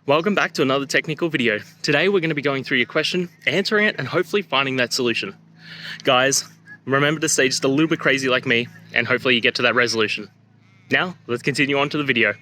Welcome back to another technical video. Today we're going to be going through your question, answering it, and hopefully finding that solution. Guys, remember to stay just a little bit crazy like me, and hopefully you get to that resolution. Now, let's continue on to the video.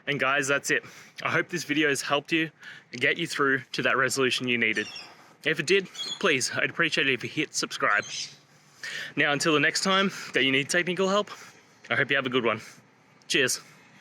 And guys, that's it. I hope this video has helped you and get you through to that resolution you needed. If it did, please, I'd appreciate it if you hit subscribe. Now, until the next time that you need technical help, I hope you have a good one. Cheers.